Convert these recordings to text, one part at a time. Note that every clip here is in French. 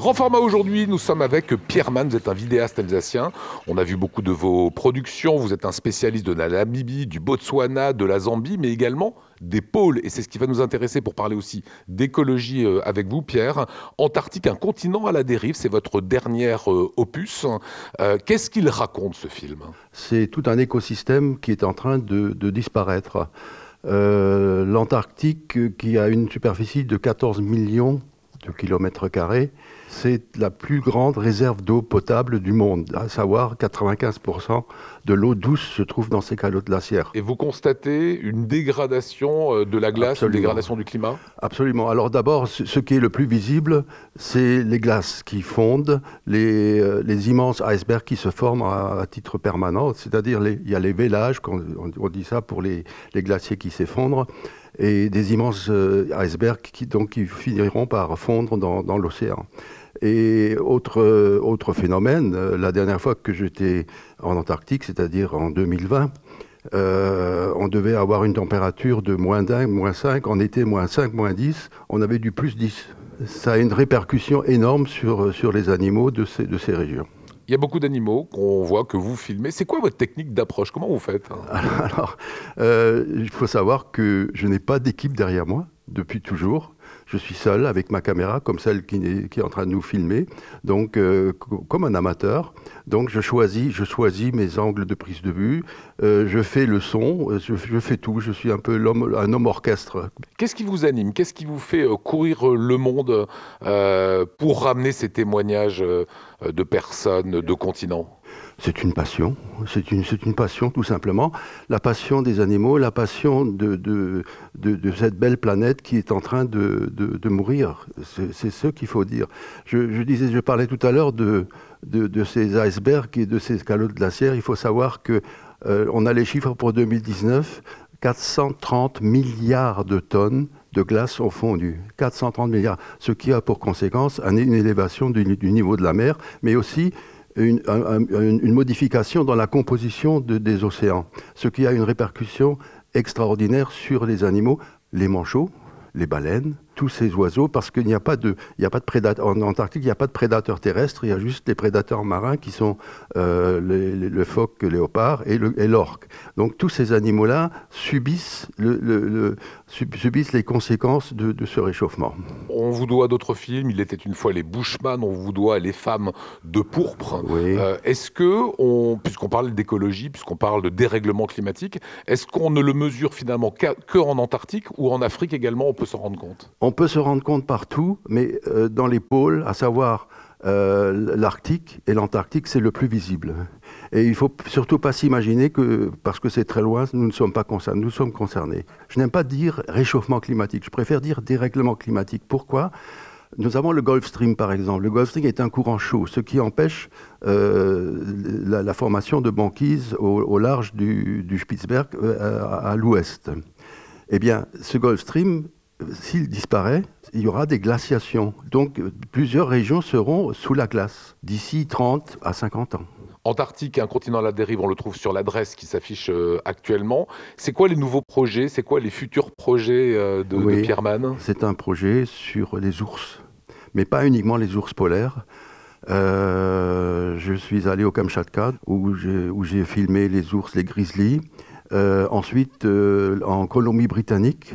Grand format aujourd'hui, nous sommes avec Pierre Mann, vous êtes un vidéaste alsacien. On a vu beaucoup de vos productions, vous êtes un spécialiste de la Namibie, du Botswana, de la Zambie, mais également des pôles. Et c'est ce qui va nous intéresser pour parler aussi d'écologie avec vous, Pierre. Antarctique, un continent à la dérive, c'est votre dernier opus. Qu'est-ce qu'il raconte, ce film? C'est tout un écosystème qui est en train de disparaître. L'Antarctique, qui a une superficie de 14 millions de kilomètres carrés, c'est la plus grande réserve d'eau potable du monde, à savoir 95% de l'eau douce se trouve dans ces calottes glaciaires. Et vous constatez une dégradation de la glace, Absolument. une dégradation du climat? Absolument. Alors d'abord, ce qui est le plus visible, c'est les glaces qui fondent, les immenses icebergs qui se forment à titre permanent, c'est-à-dire il y a les vélages, on dit ça pour les glaciers qui s'effondrent, et des immenses icebergs qui finiront par fondre dans l'océan. Et autre phénomène, la dernière fois que j'étais en Antarctique, c'est-à-dire en 2020, on devait avoir une température de -1, -5, en été -5, -10, on avait du +10. Ça a une répercussion énorme sur les animaux de ces régions. Il y a beaucoup d'animaux qu'on voit, que vous filmez. C'est quoi votre technique d'approche? Comment vous faites? Alors, il faut savoir que je n'ai pas d'équipe derrière moi depuis toujours. Je suis seul avec ma caméra, comme celle qui est en train de nous filmer, donc comme un amateur. Donc je choisis mes angles de prise de vue, je fais le son, je fais tout. Je suis un peu un homme orchestre. Qu'est-ce qui vous anime? Qu'est-ce qui vous fait courir le monde pour ramener ces témoignages de personnes, de continents? C'est une passion, c'est une passion tout simplement. La passion des animaux, la passion de cette belle planète qui est en train de mourir. C'est ce qu'il faut dire. Je parlais tout à l'heure de ces icebergs et de ces calottes glaciaires. Il faut savoir que on a les chiffres pour 2019, 430 milliards de tonnes de glace ont fondu. 430 milliards, ce qui a pour conséquence une élévation du niveau de la mer, mais aussi une modification dans la composition des océans, ce qui a une répercussion extraordinaire sur les animaux, les manchots, les baleines, tous ces oiseaux, parce qu'il n'y a pas de prédateurs. En Antarctique, il n'y a pas de prédateurs terrestres, il y a juste les prédateurs marins qui sont le phoque, le léopard et l'orque. Donc tous ces animaux-là subissent les conséquences de ce réchauffement. On vous doit d'autres films, Il était une fois les Bushman, on vous doit Les femmes de pourpre. Oui. Est-ce que, puisqu'on parle d'écologie, puisqu'on parle de dérèglement climatique, est-ce qu'on ne le mesure finalement que en Antarctique ou en Afrique également, on peut s'en rendre compte? On peut se rendre compte partout, mais dans les pôles, à savoir l'Arctique et l'Antarctique, c'est le plus visible. Et il ne faut surtout pas s'imaginer que, parce que c'est très loin, nous ne sommes pas concernés. Nous sommes concernés. Je n'aime pas dire réchauffement climatique, je préfère dire dérèglement climatique. Pourquoi ? Nous avons le Gulf Stream, par exemple. Le Gulf Stream est un courant chaud, ce qui empêche la formation de banquises au large du Spitzberg à l'ouest. Eh bien, ce Gulf Stream, s'il disparaît, il y aura des glaciations. Donc, plusieurs régions seront sous la glace d'ici 30 à 50 ans. Antarctique, un continent à la dérive, on le trouve sur l'adresse qui s'affiche actuellement. C'est quoi les nouveaux projets? C'est quoi les futurs projets de Pierre Mann? C'est un projet sur les ours, mais pas uniquement les ours polaires. Je suis allé au Kamchatka où j'ai filmé les ours, les grizzlies. Ensuite, en Colombie-Britannique,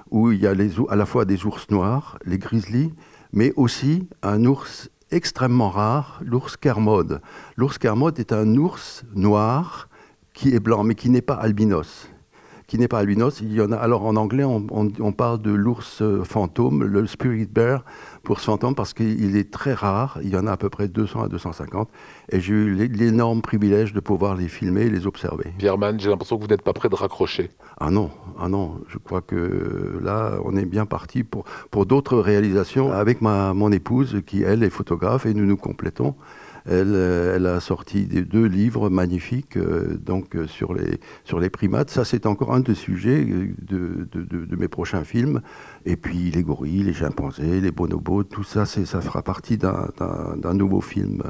où il y a à la fois des ours noirs, les grizzlies, mais aussi un ours extrêmement rare, l'ours Kermode. L'ours Kermode est un ours noir qui est blanc, mais qui n'est pas albinos. Il y en a. Alors en anglais, on parle de l'ours fantôme, le spirit bear pour ce fantôme, parce qu'il est très rare. Il y en a à peu près 200 à 250. Et j'ai eu l'énorme privilège de pouvoir les filmer et les observer. Pierre Mann, j'ai l'impression que vous n'êtes pas prêt de raccrocher. Ah non. Je crois que là, on est bien parti pour d'autres réalisations avec mon épouse, qui, elle, est photographe, et nous complétons. Elle a sorti 2 livres magnifiques sur les primates. Ça, c'est encore un des sujets de mes prochains films. Et puis les gorilles, les chimpanzés, les bonobos, tout ça, ça fera partie d'un nouveau film.